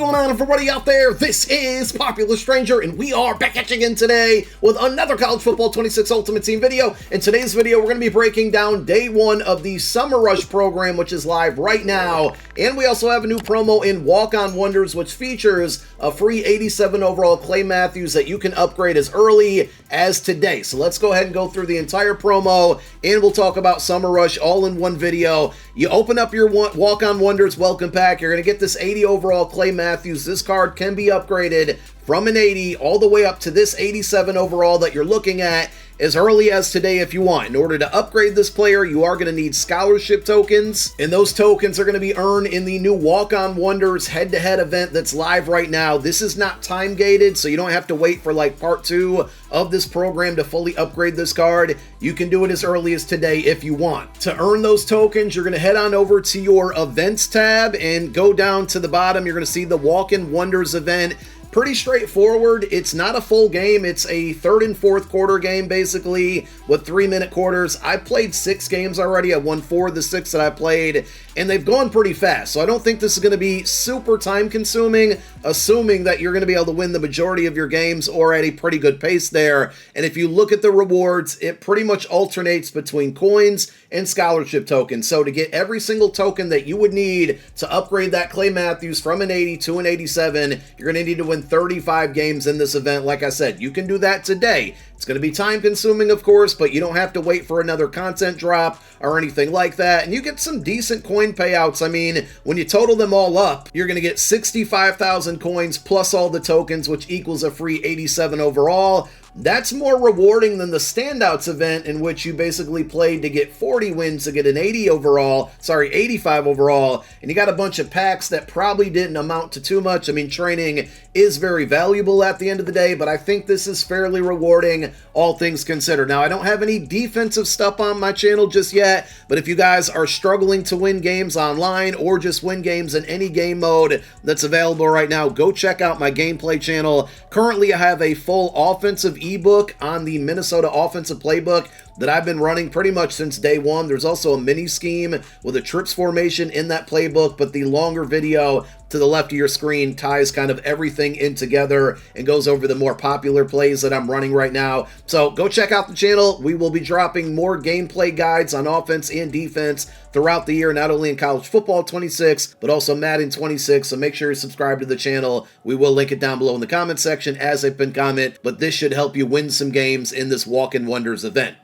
going on, everybody out there? This is Popular Stranger, and we are back at you again today with another College Football 26 Ultimate Team video. In today's video, we're going to be breaking down day one of the Summer Rush program, which is live right now. And we also have a new promo in Walk-On Wonders, which features a free 87 overall Clay Matthews that you can upgrade as early as today. So let's go ahead and go through the entire promo, and we'll talk about Summer Rush all in one video. You open up your Walk-On Wonders welcome pack. You're going to get this 80 overall Clay Matthews. This card can be upgraded from an 80 all the way up to this 87 overall that you're looking at as early as today if you want. In order to upgrade this player, you are going to need scholarship tokens, and those tokens are going to be earned in the new Walk-On Wonders head-to-head event that's live right now. This is not time-gated, so you don't have to wait for like part 2 of this program to fully upgrade this card. You can do it as early as today if you want. To earn those tokens, you're going to head on over to your events tab and go down to the bottom. You're going to see the Walk-In Wonders event. Pretty straightforward. It's not a full game. It's a third and fourth quarter game, basically, with 3-minute quarters. I played 6 games already. I won 4 of the 6 that I played, and they've gone pretty fast. So I don't think this is going to be super time-consuming, assuming that you're going to be able to win the majority of your games or at a pretty good pace there. And if you look at the rewards, it pretty much alternates between coins and scholarship tokens. So to get every single token that you would need to upgrade that Clay Matthews from an 80 to an 87, you're going to need to win 35 games in this event. Like I said, you can do that today. It's going to be time consuming, of course, but you don't have to wait for another content drop or anything like that. And you get some decent coin payouts. I mean, when you total them all up, you're going to get 65,000 coins plus all the tokens, which equals a free 87 overall. That's more rewarding than the Standouts event, in which you basically played to get 40 wins to get an 85 overall, and you got a bunch of packs that probably didn't amount to too much. I mean, training is very valuable at the end of the day, but I think this is fairly rewarding, all things considered. Now, I don't have any defensive stuff on my channel just yet, but if you guys are struggling to win games online or just win games in any game mode that's available right now, go check out my gameplay channel. Currently, I have a full offensive ebook on the Minnesota offensive playbook that I've been running pretty much since day one. There's also a mini scheme with a trips formation in that playbook, but the longer video to the left of your screen ties kind of everything in together and goes over the more popular plays that I'm running right now. So go check out the channel. We will be dropping more gameplay guides on offense and defense throughout the year, not only in College Football 26, but also Madden 26. So make sure you subscribe to the channel. We will link it down below in the comment section as a pinned comment, but this should help you win some games in this Walk-In Wonders event.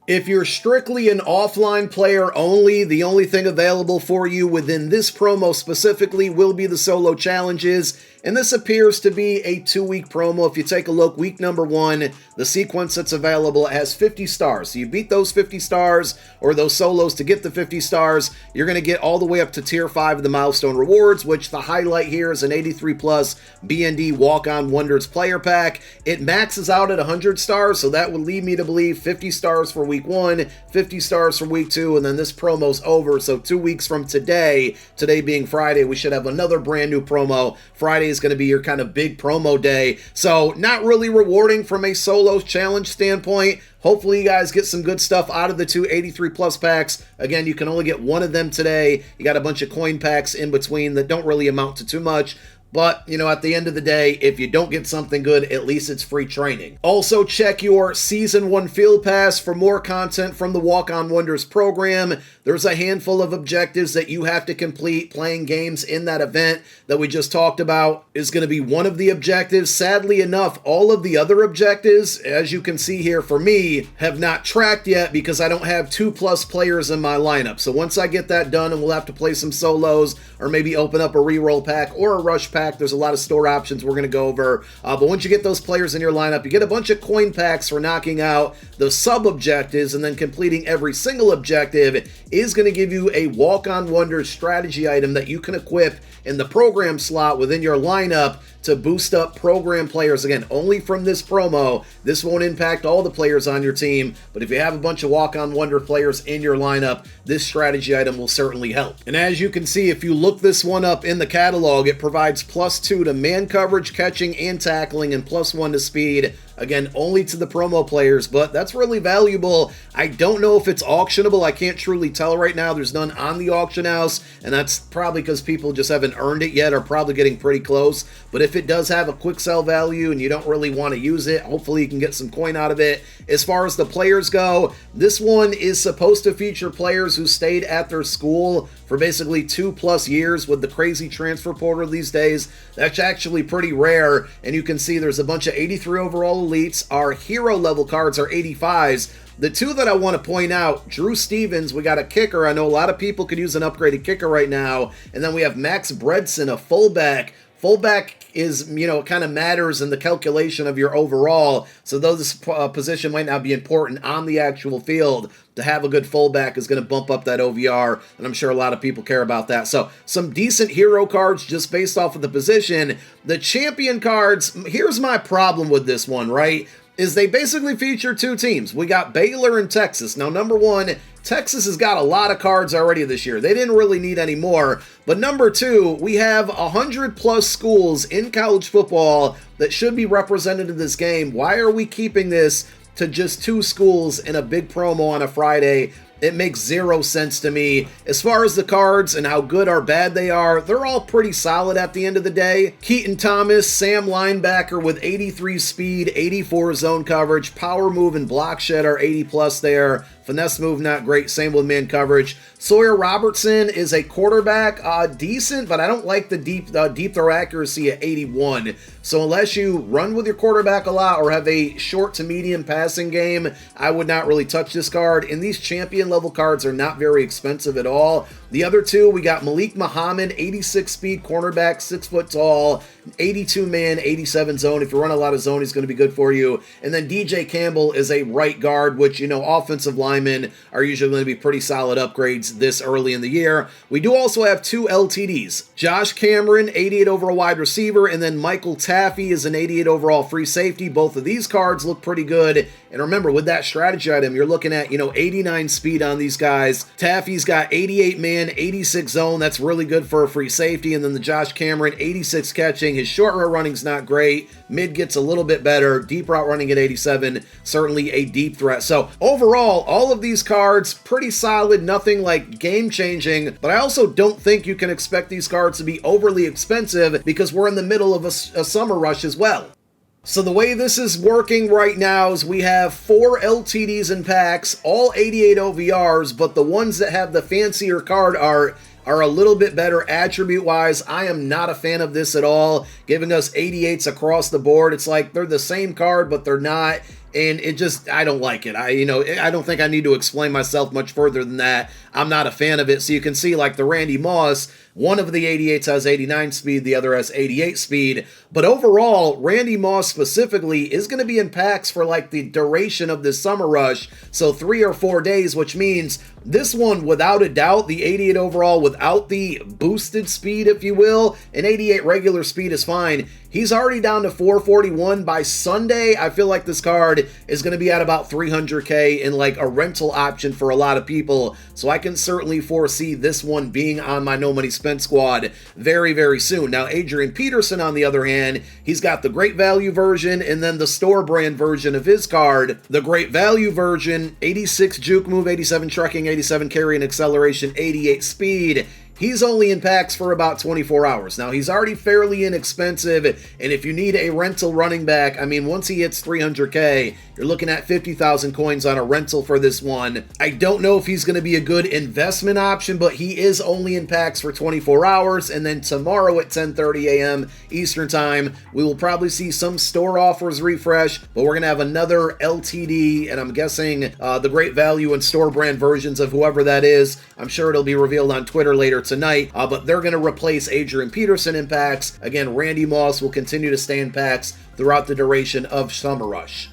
If you're strictly an offline player only, the only thing available for you within this promo specifically will be the solo challenges, and this appears to be a 2-week promo. If you take a look, week number 1, the sequence that's available has 50 stars. So you beat those 50 stars, or those solos to get the 50 stars, you're going to get all the way up to Tier 5 of the milestone rewards, which the highlight here is an 83 plus BND Walk-On Wonders player pack. It maxes out at 100 stars, so that would lead me to believe 50 stars for week 1, 50 stars for week 2, and then this promo's over. So 2 weeks from today being Friday, we should have another brand new promo. Friday is going to be your kind of big promo day. So not really rewarding from a solo challenge standpoint. Hopefully you guys get some good stuff out of the 2 83 plus packs. Again, you can only get one of them today. You got a bunch of coin packs in between that don't really amount to too much. But, you know, at the end of the day, if you don't get something good, at least it's free training. Also, check your Season 1 Field Pass for more content from the Walk-On Wonders program. There's a handful of objectives that you have to complete. Playing games in that event that we just talked about is going to be one of the objectives. Sadly enough, all of the other objectives, as you can see here for me, have not tracked yet because I don't have 2+ players in my lineup. So once I get that done, and we'll have to play some solos or maybe open up a reroll pack or a rush pack. There's a lot of store options we're going to go over. But once you get those players in your lineup, you get a bunch of coin packs for knocking out the sub-objectives, and then completing every single objective is going to give you a Walk-On Wonders strategy item that you can equip in the program slot within your lineup to boost up program players. Again, only from this promo. This won't impact all the players on your team, but if you have a bunch of Walk-On Wonder players in your lineup, this strategy item will certainly help. And as you can see, if you look this one up in the catalog, it provides +2 to man coverage, catching, and tackling, and +1 to speed Again, only to the promo players, but that's really valuable. I don't know if it's auctionable. I can't truly tell right now. There's none on the auction house, and that's probably because people just haven't earned it yet, or probably getting pretty close. But if it does have a quick sell value and you don't really want to use it, hopefully you can get some coin out of it. As far as the players go, this one is supposed to feature players who stayed at their school for basically 2+ years. With the crazy transfer portal these days, that's actually pretty rare. And you can see there's a bunch of 83 overall elites. Our hero level cards are 85s. The two that I want to point out, Drew Stevens, we got a kicker. I know a lot of people could use an upgraded kicker right now. And then we have Max Bredson, a fullback. Fullback is, it kind of matters in the calculation of your overall. So though this position might not be important on the actual field, to have a good fullback is going to bump up that OVR, and I'm sure a lot of people care about that. So some decent hero cards just based off of the position. The champion cards, here's my problem with this one, right? Is they basically feature two teams. We got Baylor and Texas. Now, number one, Texas has got a lot of cards already this year. They didn't really need any more. But number two, we have 100+ schools in college football that should be represented in this game. Why are we keeping this to just 2 schools in a big promo on a Friday? It makes zero sense to me. As far as the cards and how good or bad they are, they're all pretty solid at the end of the day. Keaton Thomas, Sam linebacker with 83 speed, 84 zone coverage, power move and block shed are 80+ there. Finesse move, not great. Same with man coverage. Sawyer Robertson is a quarterback. Decent, but I don't like the deep throw accuracy at 81. So unless you run with your quarterback a lot or have a short to medium passing game, I would not really touch this card. And these champion level cards are not very expensive at all. The other two, we got Malik Muhammad, 86 speed cornerback, 6 foot tall, 82 man, 87 zone. If you run a lot of zone, he's going to be good for you. And then DJ Campbell is a right guard, which, offensive linemen are usually going to be pretty solid upgrades this early in the year. We do also have 2 LTDs. Josh Cameron, 88 overall wide receiver, and then Michael Taffy is an 88 overall free safety. Both of these cards look pretty good. And remember, with that strategy item, you're looking at, 89 speed on these guys. Taffy's got 88 man, 86 zone. That's really good for a free safety. And then the Josh Cameron, 86 catching. His short route running's not great. Mid gets a little bit better. Deep route running at 87, certainly a deep threat. So overall, all of these cards, pretty solid, nothing like game-changing. But I also don't think you can expect these cards to be overly expensive because we're in the middle of a summer rush as well. So the way this is working right now is we have 4 LTDs in packs, all 88 OVRs, but the ones that have the fancier card art are a little bit better attribute-wise. I am not a fan of this at all, giving us 88s across the board. It's like they're the same card, but they're not. And it just, I don't like it. I don't think I need to explain myself much further than that. I'm not a fan of it. So you can see like the Randy Moss, one of the 88s has 89 speed, the other has 88 speed. But overall, Randy Moss specifically is going to be in packs for like the duration of this summer rush. So 3 or 4 days, which means this one, without a doubt, the 88 overall without the boosted speed, if you will, an 88 regular speed is fine. He's already down to 441 by Sunday. I feel like this card is going to be at about 300K in like a rental option for a lot of people. So I can certainly foresee this one being on my no money spent squad very, very soon. Now, Adrian Peterson, on the other hand, he's got the great value version and then the store brand version of his card. The great value version, 86 juke move, 87 trucking, 87 carry and acceleration, 88 speed. He's only in packs for about 24 hours. Now, he's already fairly inexpensive, and if you need a rental running back, I mean, once he hits 300K, you're looking at 50,000 coins on a rental for this one. I don't know if he's going to be a good investment option, but he is only in packs for 24 hours, and then tomorrow at 10:30 a.m. Eastern Time, we will probably see some store offers refresh, but we're going to have another LTD, and I'm guessing the great value and store brand versions of whoever that is. I'm sure it'll be revealed on Twitter later tonight, but they're going to replace Adrian Peterson in packs. Again, Randy Moss will continue to stay in packs throughout the duration of Summer Rush.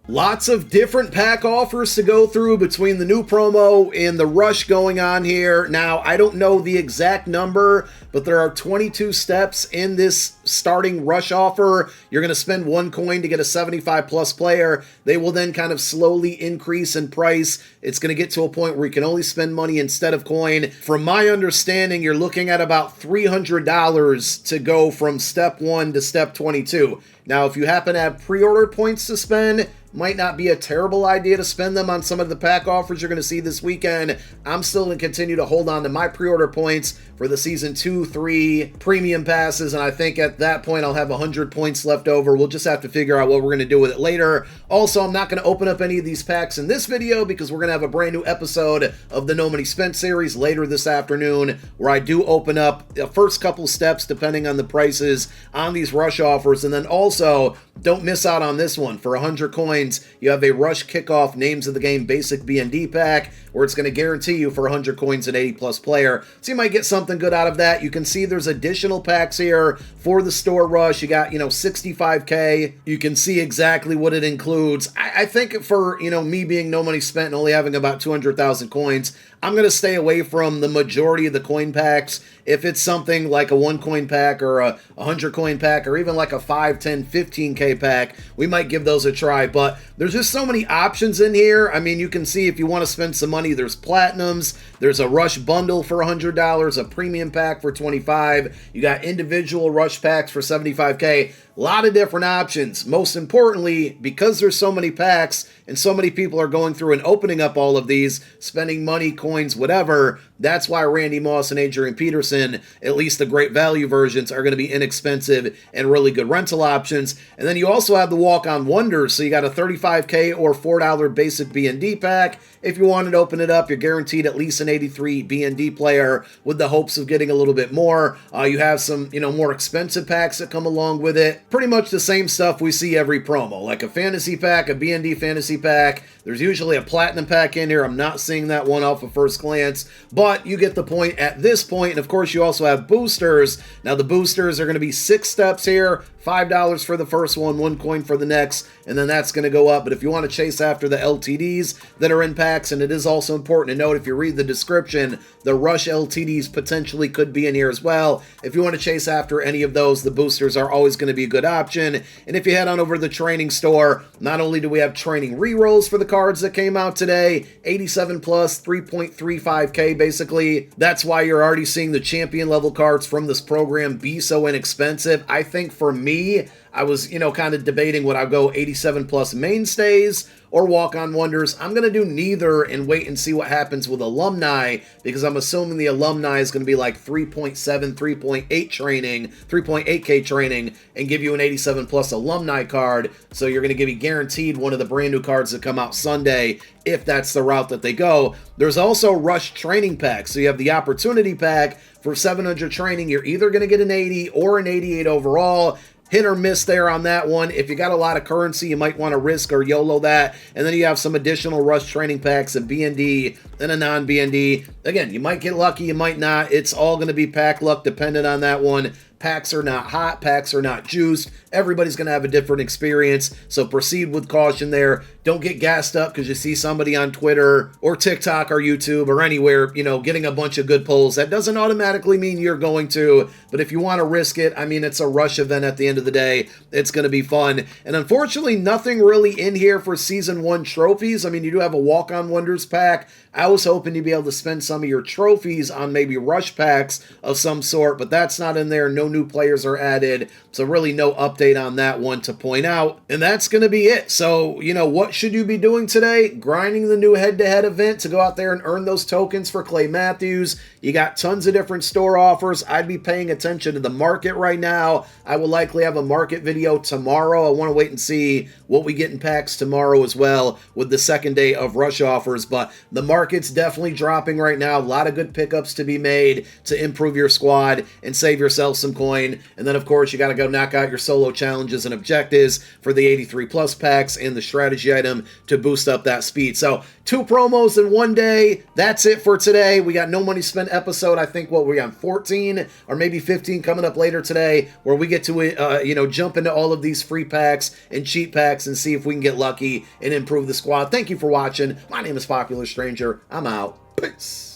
Lots of different pack offers to go through between the new promo and the rush going on here. Now, I don't know the exact number, but there are 22 steps in this starting rush offer. You're going to spend 1 coin to get a 75 plus player. They will then kind of slowly increase in price. It's going to get to a point where you can only spend money instead of coin. From my understanding, you're looking at about $300 to go from step 1 to step 22. Now, if you happen to have pre-order points to spend, might not be a terrible idea to spend them on some of the pack offers you're going to see this weekend. I'm still going to continue to hold on to my pre-order points for the Season 2, 3 premium passes, and I think at that point I'll have 100 points left over. We'll just have to figure out what we're going to do with it later. Also, I'm not going to open up any of these packs in this video because we're going to have a brand new episode of the No Money Spent series later this afternoon where I do open up the first couple steps depending on the prices on these rush offers. And then also, don't miss out on this one. For 100 coins, you have a Rush Kickoff Names of the Game Basic BND pack where it's going to guarantee you for 100 coins an 80 plus player. So you might get something good out of that. You can see there's additional packs here for the store rush. You got, 65K. You can see exactly what it includes. I think for, me being no money spent and only having about 200,000 coins, I'm going to stay away from the majority of the coin packs. If it's something like a 1 coin pack or a 100 coin pack or even like a 5, 10, 15K pack, we might give those a try. But there's just so many options in here. I mean, you can see if you want to spend some money, there's platinums, there's a rush bundle for $100, a premium pack for $25. You got individual rush packs for $75K. A lot of different options. Most importantly, because there's so many packs and so many people are going through and opening up all of these, spending money, coins, whatever, that's why Randy Moss and Adrian Peterson, at least the great value versions, are going to be inexpensive and really good rental options. And then you also have the walk-on wonders. So you got a $35K or $4 basic BND pack. If you wanted to open it up, you're guaranteed at least an 83 BND player with the hopes of getting a little bit more. You have some, more expensive packs that come along with it. Pretty much the same stuff we see every promo, like a fantasy pack, a BND fantasy pack. There's usually a platinum pack in here. I'm not seeing that one off of first glance, but you get the point at this point. And of course, you also have boosters. Now, the boosters are going to be 6 steps here, $5 for the first one, 1 coin for the next, and then that's going to go up. But if you want to chase after the LTDs that are in packs, and it is also important to note, if you read the description, the Rush LTDs potentially could be in here as well. If you want to chase after any of those, the boosters are always going to be a good option. And if you head on over to the training store, not only do we have training rerolls for the cards that came out today, 87 plus, 3.35K basically. That's why you're already seeing the champion level cards from this program be so inexpensive. I think for me, I was, kind of debating would I go 87 plus mainstays or walk-on wonders. I'm going to do neither and wait and see what happens with alumni, because I'm assuming the alumni is going to be like 3.7, 3.8K training and give you an 87 plus alumni card. So you're going to give me guaranteed one of the brand new cards that come out Sunday if that's the route that they go. There's also Rush training packs. So you have the opportunity pack for 700 training. You're either going to get an 80 or an 88 overall. Hit or miss there on that one. If you got a lot of currency, you might want to risk or YOLO that. And then you have some additional Rush training packs, a BND and a non-BND. Again, you might get lucky, you might not. It's all going to be pack luck dependent on that one. Packs are not hot, packs are not juiced. Everybody's going to have a different experience, so proceed with caution there. Don't get gassed up because you see somebody on Twitter or TikTok or YouTube or anywhere, getting a bunch of good pulls. That doesn't automatically mean you're going to, but if you want to risk it, I mean, it's a rush event at the end of the day. It's going to be fun. And unfortunately, nothing really in here for Season 1 trophies. I mean, you do have a Walk-On Wonders pack. I was hoping you'd be able to spend some of your trophies on maybe rush packs of some sort, but that's not in there. No new players are added, so really no update on that one to point out. And that's going to be it. So, what should you be doing today? Grinding the new head-to-head event to go out there and earn those tokens for Clay Matthews. You got tons of different store offers. I'd be paying attention to the market right now. I will likely have a market video tomorrow. I want to wait and see what we get in packs tomorrow as well with the second day of rush offers, but the market's definitely dropping right now. A lot of good pickups to be made to improve your squad and save yourself some coin. And then, of course, you got to go knock out your solo challenges and objectives for the 83 plus packs and the strategy item to boost up that speed. So 2 promos in one day. That's it for today. We got No Money Spent episode. I think we're on 14 or maybe 15 coming up later today, where we get to jump into all of these free packs and cheat packs and see if we can get lucky and improve the squad. Thank you for watching. My name is Popular Stranger. I'm out. Peace.